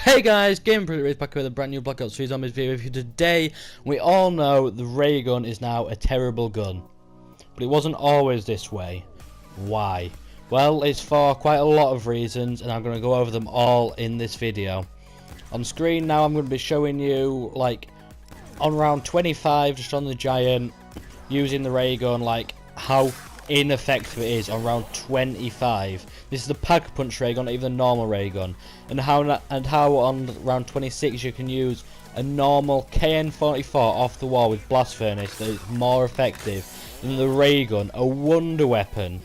Hey guys, Gameplay is back with a brand new Black Ops 3 Zombies video with you today. We all know the ray gun is now a terrible gun, but it wasn't always this way. Why? Well, it's for quite a lot of reasons, and I'm going to go over them all in this video. On screen now, I'm going to be showing you, like, on round 25, just on the Giant, using the ray gun, like, how ineffective it is on round 25. This is the Pack Punch ray gun, not even the normal ray gun, and how on round 26 you can use a normal KN-44 off the wall with blast furnace that is more effective than the ray gun, a wonder weapon.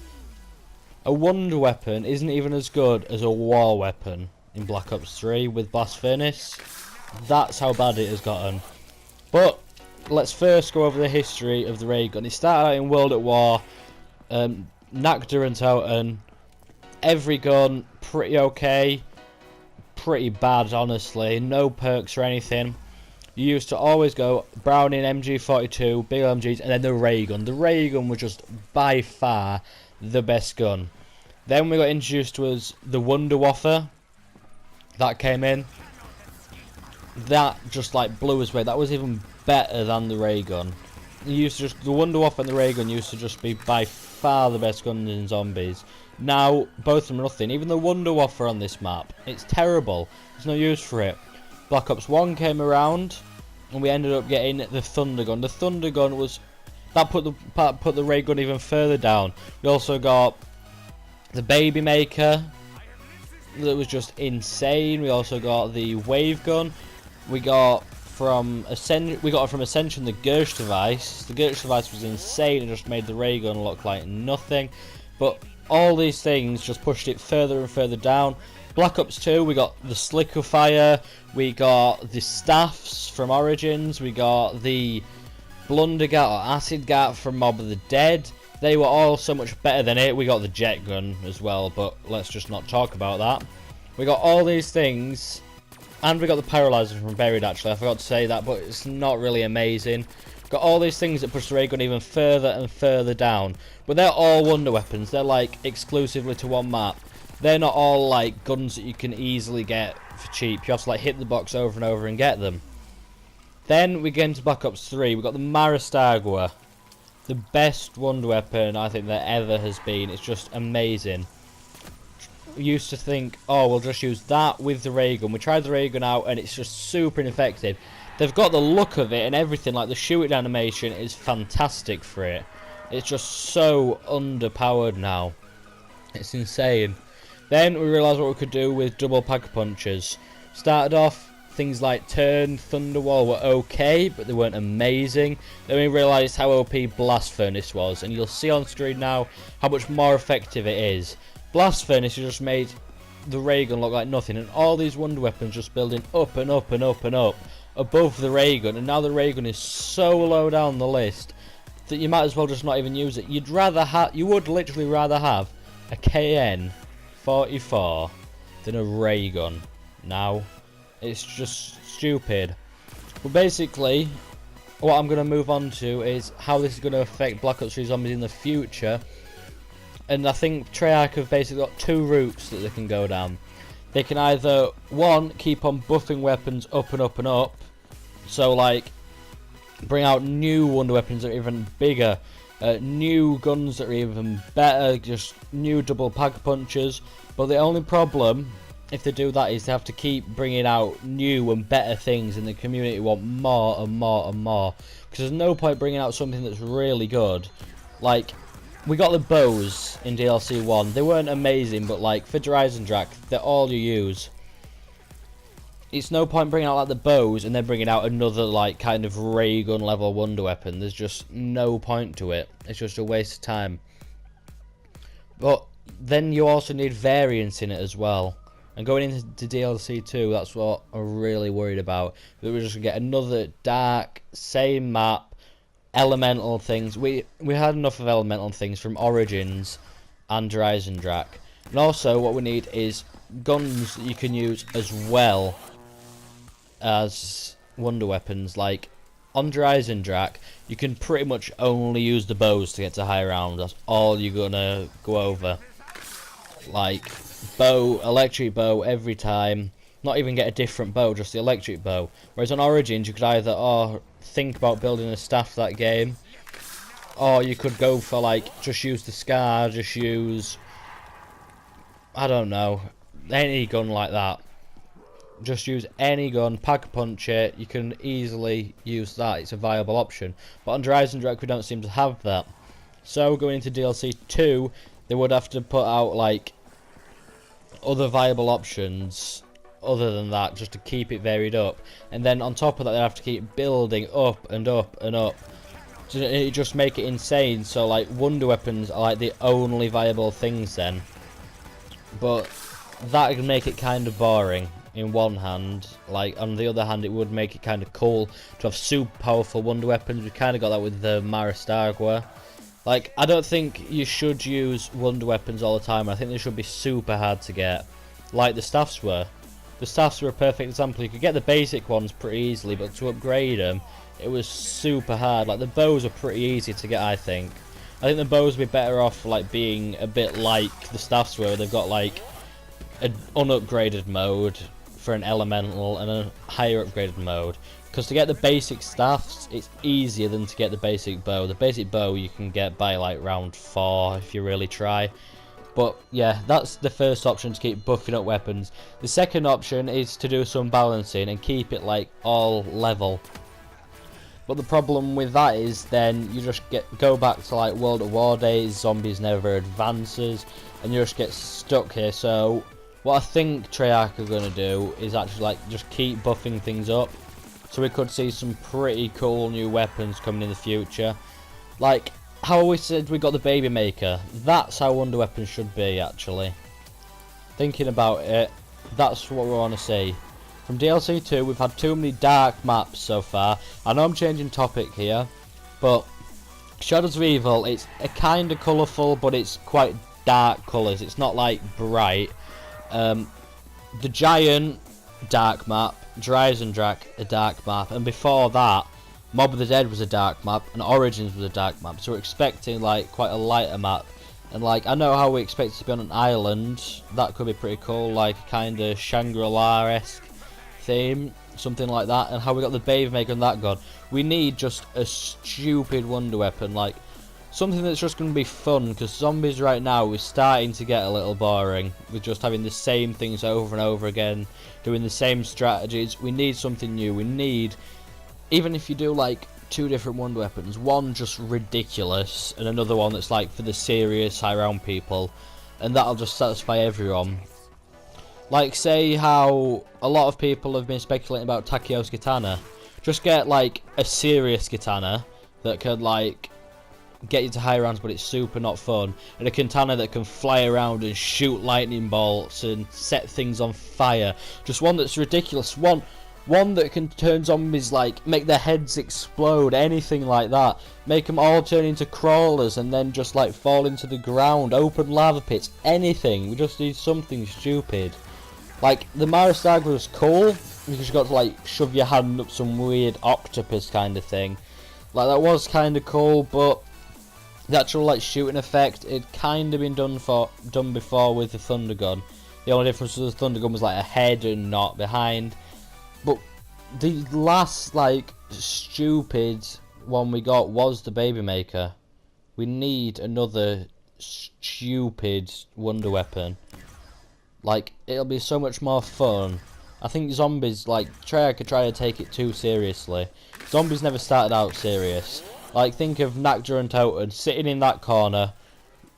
A wonder weapon isn't even as good as a war weapon in Black Ops 3 with blast furnace. That's how bad it has gotten. But let's first go over the history of the ray gun. It started out in World at War. Nakhta and Toten, every gun pretty okay, pretty bad honestly, no perks or anything. You used to always go Browning, MG42, big LMGs, and then the ray gun. The ray gun was just by far the best gun. Then we got introduced to us the Wunderwaffe that came in. That just like blew us away. That was even better than the ray gun. The Wunderwaffe and the ray gun used to just be by far the best guns in zombies. Now both of them are nothing. Even the Wunderwaffe on this map, it's terrible. There's no use for it. Black Ops 1 came around and we ended up getting the Thunder Gun. The Thunder Gun was that put the ray gun even further down. We also got the Baby Maker that was just insane. We also got the Wave Gun. We got from Ascension the Gersh device. The Gersh device was insane. It just made the ray gun look like nothing. But all these things just pushed it further and further down. Black Ops 2, we got the Slicker, we got the Staffs from Origins, we got the Blundergat or Acid Gat from Mob of the Dead. They were all so much better than it. We got the Jet Gun as well, but let's just not talk about that. We got all these things. And we got the Paralyzer from Buried, actually. I forgot to say that, but it's not really amazing. Got all these things that push the ray gun even further and further down. But they're all wonder weapons. They're like exclusively to one map. They're not all like guns that you can easily get for cheap. You have to like hit the box over and over and get them. Then we get into Black Ops 3. We got the Marastagua. The best wonder weapon I think there ever has been. It's just amazing. We used to think, oh, we'll just use that with the ray gun. We tried the ray gun out and it's just super ineffective. They've got the look of it and everything, like the shooting animation is fantastic for it. It's just so underpowered now. It's insane. Then we realised what we could do with double Pack Punches. Started off, things like Turn, Thunderwall were okay, but they weren't amazing. Then we realised how OP Blast Furnace was, and you'll see on screen now how much more effective it is. Blast Furnace just made the ray gun look like nothing, and all these wonder weapons just building up and up and up and up above the ray gun, and now the ray gun is so low down the list that you might as well just not even use it. You would literally rather have a KN-44 than a ray gun. Now, it's just stupid. But basically, what I'm going to move on to is how this is going to affect Black Ops 3 Zombies in the future. And I think Treyarch have basically got two routes that they can go down. They can either, one, keep on buffing weapons up and up and up. So, like, bring out new wonder weapons that are even bigger. New guns that are even better. Just new double Pack Punches. But the only problem, if they do that, is they have to keep bringing out new and better things. And the community want more and more and more. Because there's no point bringing out something that's really good. Like, we got the bows in DLC 1. They weren't amazing, but like for Dreisendrach, they're all you use. It's no point bringing out like the bows and then bringing out another like kind of ray gun level wonder weapon. There's just no point to it. It's just a waste of time. But then you also need variance in it as well. And going into DLC 2, that's what I'm really worried about. That we're just gonna get another dark, same map. Elemental things. We had enough of elemental things from Origins and Dreisendrach. And also what we need is guns that you can use as well as wonder weapons. Like on Dreisendrach, you can pretty much only use the bows to get to high round. That's all you're gonna go over. Like bow, electric bow every time. Not even get a different bow, just the electric bow. Whereas on Origins, you could either think about building a staff for that game, or you could go for like just use the Scar, just use, I don't know, any gun like that. Just use any gun, pack a punch it. You can easily use that. It's a viable option. But on Dryas and Drak, we don't seem to have that. So going into DLC 2, they would have to put out like other viable options other than that, just to keep it varied up. And then on top of that, they have to keep building up and up and up. It just make it insane. So like wonder weapons are like the only viable things then. But that can make it kind of boring in one hand. Like on the other hand, it would make it kind of cool to have super powerful wonder weapons. We kind of got that with the Marastagua. Like, I don't think you should use wonder weapons all the time. I think they should be super hard to get, like the staffs were. The staffs were a perfect example. You could get the basic ones pretty easily, but to upgrade them, it was super hard. Like, the bows are pretty easy to get, I think. I think the bows would be better off, like, being a bit like the staffs were. They've got, like, an unupgraded mode for an elemental and a higher upgraded mode. Because to get the basic staffs, it's easier than to get the basic bow. The basic bow you can get by like round 4 if you really try. But yeah, that's the first option, to keep buffing up weapons. The second option is to do some balancing and keep it like all level. But the problem with that is then you just go back to like World at War days, zombies never advances, and you just get stuck here. So what I think Treyarch are going to do is actually like just keep buffing things up. So we could see some pretty cool new weapons coming in the future. Like how we said we got the Baby Maker. That's how wonder weapons should be, actually. Thinking about it, that's what we want to see. From DLC 2, we've had too many dark maps so far. I know I'm changing topic here, but Shadows of Evil, it's a kind of colourful, but it's quite dark colours. It's not like bright. The Giant, dark map. Dryas and Drak, a dark map, and before that Mob of the Dead was a dark map, and Origins was a dark map, so we're expecting like quite a lighter map. And like, I know how we expect it to be on an island. That could be pretty cool, like a kind of Shangri-La-esque theme, something like that. And how we got the Baby Maker and that gun. We need just a stupid wonder weapon, like something that's just going to be fun, because zombies right now is starting to get a little boring with just having the same things over and over again, doing the same strategies. We need something new. We need, even if you do like 2 different wonder weapons, one just ridiculous and another one that's like for the serious high round people, and that'll just satisfy everyone. Like say how a lot of people have been speculating about Takeo's katana. Just get like a serious katana that could like get you to high rounds, but it's super not fun, and a katana that can fly around and shoot lightning bolts and set things on fire. Just one that's ridiculous, one that can turn zombies, like make their heads explode, anything like that. Make them all turn into crawlers and then just like fall into the ground, open lava pits, anything. We just need something stupid. Like the Marastagua was cool because you got to like shove your hand up some weird octopus kind of thing. Like that was kind of cool, but the actual like shooting effect, it kind of been done before with the Thunder Gun. The only difference was the Thunder Gun was like ahead and not behind. But the last like stupid one we got was the Baby Maker. We need another stupid wonder weapon. Like it'll be so much more fun. I think zombies, like Treyarch could try to take it too seriously. Zombies never started out serious. Like, think of Nakja and Toten sitting in that corner,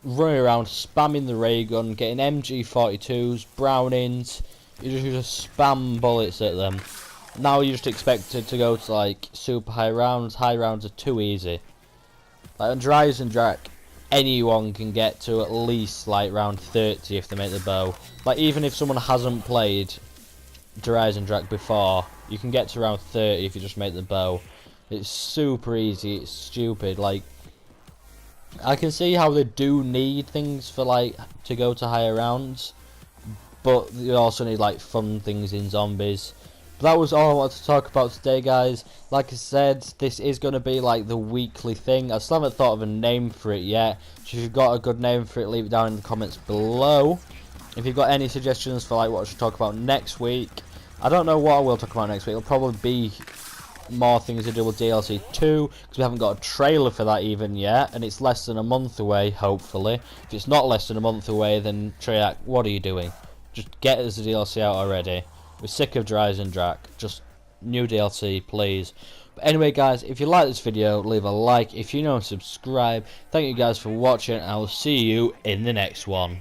running around, spamming the ray gun, getting MG42s, Brownings. You just spam bullets at them. Now you're just expected to go to, like, super high rounds. High rounds are too easy. Like, on Dryas and Drak, anyone can get to at least, like, round 30 if they make the bow. Like, even if someone hasn't played Dryas and Drak before, you can get to round 30 if you just make the bow. It's super easy, it's stupid. Like, I can see how they do need things for like to go to higher rounds, but you also need like fun things in zombies. But that was all I wanted to talk about today, guys. Like I said, this is going to be like the weekly thing. I still haven't thought of a name for it yet, so if you've got a good name for it, leave it down in the comments below. If you've got any suggestions for like what I should talk about next week, I don't know what I will talk about next week. It'll probably be more things to do with DLC 2, because we haven't got a trailer for that even yet, and it's less than a month away, hopefully. If it's not less than a month away, then Treyarch, what are you doing? Just get us the DLC out already. We're sick of Dryzen Drac. Just new DLC, please. But anyway, guys, if you like this video, leave a like. If you know, subscribe. Thank you guys for watching, and I will see you in the next one.